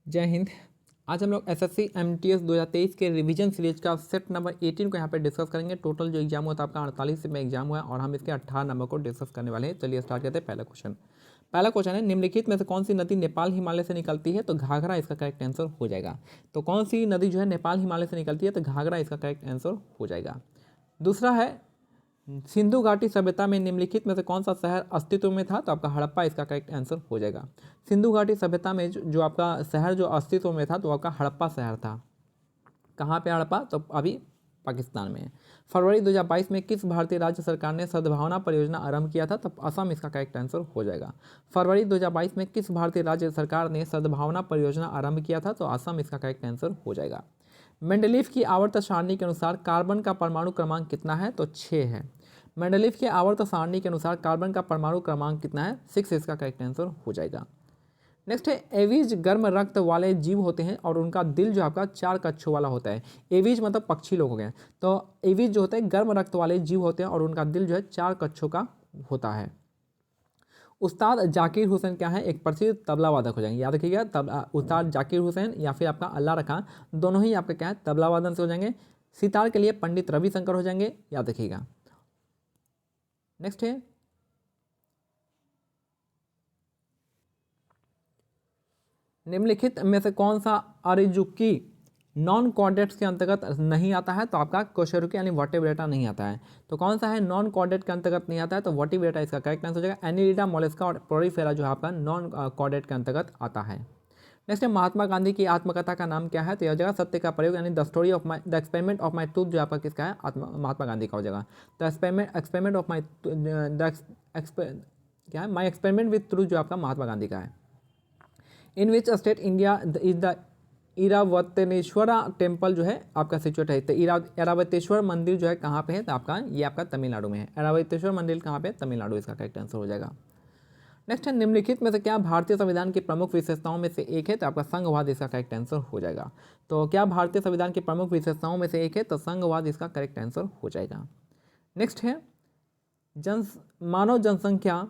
जय हिंद। आज हम लोग एसएससी एमटीएस 2023 के रिवीजन सीरीज का सेट नंबर 18 को यहाँ पे डिस्कस करेंगे। टोटल जो एग्जाम होता है आपका 48 में एग्जाम हुआ है और हम इसके 18 नंबर को डिस्कस करने वाले हैं। चलिए स्टार्ट करते हैं। पहला क्वेश्चन है, निम्नलिखित में से कौन सी नदी नेपाल हिमालय से निकलती है? तो घाघरा इसका करेक्ट आंसर हो जाएगा। तो कौन सी नदी जो है नेपाल हिमालय से निकलती है? तो घाघरा इसका करेक्ट आंसर हो जाएगा। दूसरा है, सिंधु घाटी सभ्यता में निम्नलिखित में से कौन सा शहर अस्तित्व में था? तो आपका हड़प्पा इसका करेक्ट आंसर हो जाएगा। सिंधु घाटी सभ्यता में जो आपका शहर जो अस्तित्व में था तो आपका हड़प्पा शहर था। कहाँ पे हड़प्पा? तो अभी पाकिस्तान में है। फरवरी 2022 में किस भारतीय राज्य सरकार ने सद्भावना परियोजना आरंभ किया था? तो असम इसका करेक्ट आंसर हो जाएगा। फरवरी 2022 में किस भारतीय राज्य सरकार ने सद्भावना परियोजना आरंभ किया था? तो असम इसका करेक्ट आंसर हो जाएगा। मेंडलीफ की आवर्त सारणी के अनुसार कार्बन का परमाणु क्रमांक कितना है? तो 6 है। मेंडलीफ के आवर्त सारणी के अनुसार कार्बन का परमाणु क्रमांक कितना है? 6 इसका करेक्ट आंसर हो जाएगा। नेक्स्ट है, एवीज गर्म रक्त वाले जीव होते हैं और उनका दिल जो आपका 4 कक्षों वाला होता है। एवीज मतलब पक्षी लोग हो गए। तो एवीज जो होते हैं गर्म रक्त वाले जीव होते हैं और उनका दिल जो है 4 कक्षों का होता है। उस्ताद जाकिर हुसैन क्या है? एक प्रसिद्ध तबला वादक हो जाएंगे। याद रखिएगा, उस्ताद जाकिर हुसैन या फिर आपका अल्लाह रखा, दोनों ही आपका क्या है? तबला वादन से हो जाएंगे। सितार के लिए पंडित रविशंकर हो जाएंगे। याद रखिएगा। नेक्स्ट है, निम्नलिखित में से कौन सा अरिजुकी नॉन कॉर्डेट्स के अंतर्गत नहीं आता है? तो आपका कोशेरुकी यानी वर्टिब्रेटा नहीं आता है। तो कौन सा है नॉन कॉर्डेट के अंतर्गत नहीं आता है? तो वर्टिब्रेटा इसका करेक्ट आंसर हो जाएगा। एनिलिडा, मोलस्का और पोरिफेरा जो है आपका नॉन कॉर्डेट के अंतर्गत आता है। नेक्स्ट है, महात्मा गांधी की आत्मकथा का नाम क्या है? तो यह हो जाएगा सत्य का प्रयोग यानी the story of my the experiment of my truth जो आपका किसका है? महात्मा गांधी का हो जाएगा। द एक्सपेरिमेंट ऑफ माई क्या है? माई एक्सपेरिमेंट विथ ट्रूथ जो आपका महात्मा गांधी का है। In which state India is the Airavateshwara temple जो है आपका सिचुएट है? तो ऐरावतेश्वर मंदिर जो है कहाँ पे है? तो आपका ये आपका तमिलनाडु में है। ऐरावतेश्वर मंदिर कहाँ पे? तमिलनाडु इसका करेक्ट आंसर हो जाएगा। नेक्स्ट है, निम्नलिखित में से क्या भारतीय संविधान की प्रमुख विशेषताओं में से एक है? तो आपका संघवाद इसका करेक्ट आंसर हो जाएगा। तो क्या भारतीय संविधान की प्रमुख विशेषताओं में से एक है? तो संघवाद इसका करेक्ट आंसर हो जाएगा। नेक्स्ट है, मानव जनसंख्या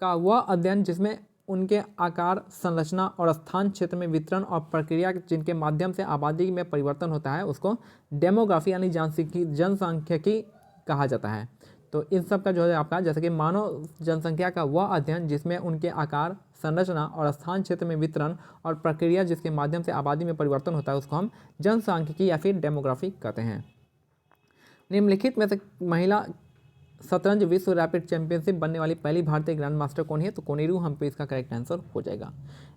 का वह अध्ययन जिसमें उनके आकार, संरचना और स्थान, क्षेत्र में वितरण और प्रक्रिया जिनके माध्यम से आबादी में परिवर्तन होता है उसको डेमोग्राफी यानी जनसांख्यिकी कहा जाता है। तो इन सब का जो है आपका जैसे कि मानव जनसंख्या का वह अध्ययन जिसमें उनके आकार, संरचना और स्थान, क्षेत्र में वितरण और प्रक्रिया जिसके माध्यम से आबादी में परिवर्तन होता है उसको हम जनसांख्यिकी या फिर डेमोग्राफी कहते हैं। निम्नलिखित में से महिला शतरंज विश्व रैपिड चैंपियनशिप बनने वाली पहली भारतीय ग्रैंड मास्टर कौन है? तो कोनेरू हम्पी इसका करेक्ट आंसर हो जाएगा।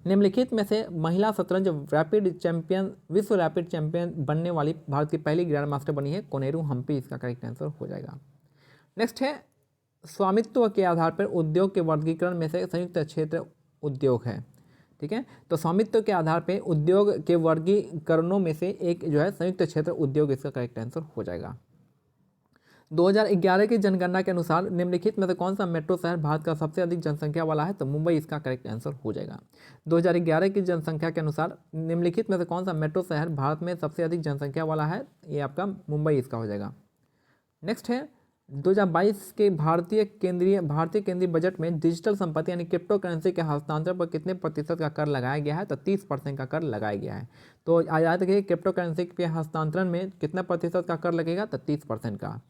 निम्नलिखित में से महिला शतरंज विश्व रैपिड चैंपियन बनने वाली भारत की पहली ग्रैंड मास्टर बनी है कोनेरू हम्पी इसका करेक्ट आंसर हो जाएगा। नेक्स्ट है, स्वामित्व के आधार पर उद्योग के वर्गीकरण में से संयुक्त क्षेत्र उद्योग है। ठीक है, तो स्वामित्व के आधार पर उद्योग के वर्गीकरणों में से एक जो है संयुक्त क्षेत्र उद्योग इसका करेक्ट आंसर हो जाएगा। 2011 की जनगणना के अनुसार निम्नलिखित में से कौन सा मेट्रो शहर भारत का सबसे अधिक जनसंख्या वाला है? तो मुंबई इसका करेक्ट आंसर हो जाएगा। 2011 की जनसंख्या के अनुसार निम्नलिखित में से कौन सा मेट्रो शहर भारत में सबसे अधिक जनसंख्या वाला है? ये आपका मुंबई इसका हो जाएगा। नेक्स्ट है, 2022 के भारतीय केंद्रीय बजट में डिजिटल संपत्ति यानी क्रिप्टो करेंसी के हस्तांतरण पर कितने प्रतिशत का कर लगाया गया है? तो 30% का कर लगाया गया है। तो याद रखिए, क्रिप्टो करेंसी के हस्तांतरण में कितना प्रतिशत का कर लगेगा? तो 30% का।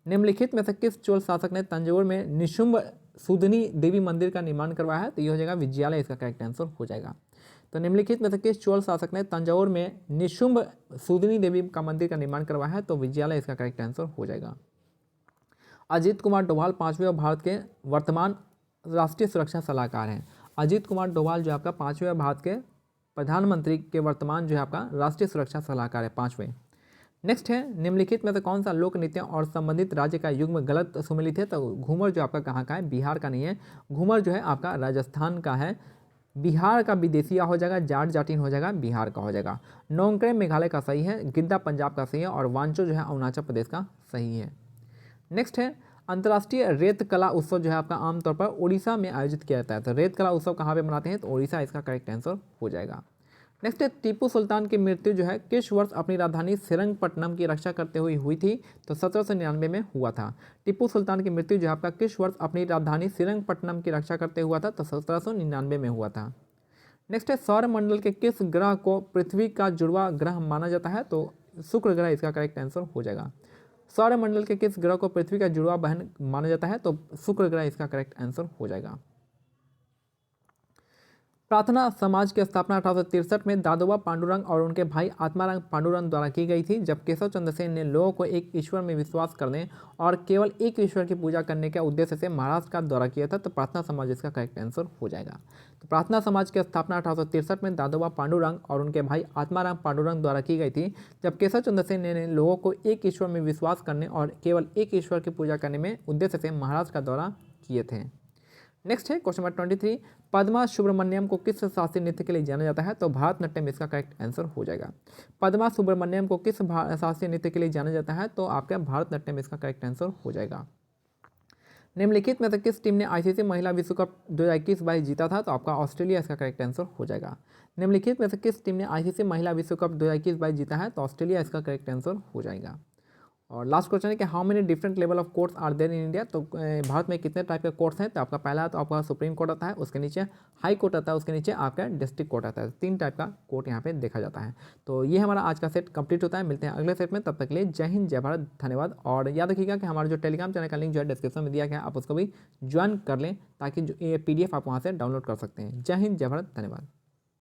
निम्नलिखित में से किस चोल शासक ने तंजौर में निशुंभ सूदनी देवी मंदिर का निर्माण करवाया है? तो ये हो जाएगा विजयालय इसका करेक्ट आंसर हो जाएगा। तो निम्नलिखित में से किस चोल शासक ने तंजौर में निशुंभ सूदनी देवी का मंदिर का निर्माण करवाया है? तो विजयालय इसका करेक्ट आंसर हो जाएगा। अजीत कुमार डोभाल 5वें और भारत के वर्तमान राष्ट्रीय सुरक्षा सलाहकार हैं। अजीत कुमार डोभाल जो आपका 5वें और भारत के प्रधानमंत्री के वर्तमान जो है आपका राष्ट्रीय सुरक्षा सलाहकार है 5वें। नेक्स्ट है, निम्नलिखित में से कौन सा लोक नृत्य और संबंधित राज्य का युग्म गलत सुमेलित है? तो घूमर जो आपका कहाँ का है? बिहार का नहीं है। घूमर जो है आपका राजस्थान का है। बिहार का विदेशिया हो जाएगा, जाट जाटिन हो जाएगा, बिहार का हो जाएगा। नोंगक्रे मेघालय का सही है, गिद्दा पंजाब का सही है और वांचो जो है अरुणाचल प्रदेश का सही है। नेक्स्ट है, अंतर्राष्ट्रीय रेत कला उत्सव जो है आपका आमतौर पर उड़ीसा में आयोजित किया जाता है। तो रेत कला उत्सव कहाँ पे मनाते हैं? तो उड़ीसा इसका करेक्ट आंसर हो जाएगा। नेक्स्ट है, टीपू सुल्तान की मृत्यु जो है किस वर्ष अपनी राजधानी श्रीरंगपट्टनम की रक्षा करते हुए हुई थी? तो 1799 में हुआ था। टीपू सुल्तान की मृत्यु जो है आपका किस वर्ष अपनी राजधानी श्रीरंगपट्टनम की रक्षा करते हुआ था? तो 1799 में हुआ था। नेक्स्ट है सौरमंडल के किस ग्रह को पृथ्वी का जुड़वा ग्रह माना जाता है? तो शुक्र ग्रह इसका करेक्ट आंसर हो जाएगा। सौरमंडल के किस ग्रह को पृथ्वी का जुड़वा बहन माना जाता है? तो शुक्र ग्रह इसका करेक्ट आंसर हो जाएगा। प्रार्थना समाज की स्थापना 1863 में दादोबा पांडुरंग और उनके भाई आत्माराम पांडुरंग द्वारा की गई थी, जब केशव चंद्र सेन ने लोगों को एक ईश्वर में विश्वास करने और केवल एक ईश्वर की पूजा करने के उद्देश्य से महाराष्ट्र का दौरा किया था। तो प्रार्थना समाज इसका करेक्ट आंसर हो जाएगा। तो प्रार्थना समाज की स्थापना 1863 में दादोबा पांडुरंग और उनके भाई आत्माराम पांडुरंग द्वारा की गई थी, जब केशव चंद्र सेन ने लोगों को एक ईश्वर में विश्वास करने और केवल एक ईश्वर की पूजा करने में उद्देश्य से महाराष्ट्र का दौरा किए थे। नेक्स्ट है क्वेश्चन नंबर 23, पद्मा सुब्रमण्यम को किस शास्त्रीय नृत्य के लिए जाना जाता है? तो भारतनाट्यम इसका करेक्ट आंसर हो जाएगा। पद्मा सुब्रमण्यम को किस शास्त्रीय नृत्य के लिए जाना जाता है? तो आपका भारतनाट्यम इसका करेक्ट आंसर हो जाएगा। निम्नलिखित में से किस टीम ने आईसीसी महिला विश्व कप 2021-22 जीता था? तो आपका ऑस्ट्रेलिया इसका करेक्ट आंसर हो जाएगा। निम्नलिखित में से किस टीम ने आईसीसी महिला विश्व कप 2021-22 जीता है? तो ऑस्ट्रेलिया इसका करेक्ट आंसर हो जाएगा। और लास्ट क्वेश्चन है कि how many different level of courts are there in India? तो भारत में कितने टाइप के कोर्ट्स हैं? तो आपका पहला तो आपका सुप्रीम कोर्ट आता है, उसके नीचे हाई कोर्ट आता है, उसके नीचे आपका डिस्ट्रिक्ट कोर्ट आता है। 3 टाइप का कोर्ट यहाँ पे देखा जाता है। तो ये हमारा आज का सेट कंप्लीट होता है। मिलते हैं अगले सेट में, तब तक के लिए जय हिंद जय भारत, धन्यवाद। और याद रखिएगा कि हमारा जो टेलीग्राम चैनल का लिंक जो है डिस्क्रिप्शन में दिया गया है, आप उसको भी ज्वाइन कर लें ताकि जो ये PDF आप वहाँ से डाउनलोड कर सकते हैं। जय हिंद जय भारत, धन्यवाद।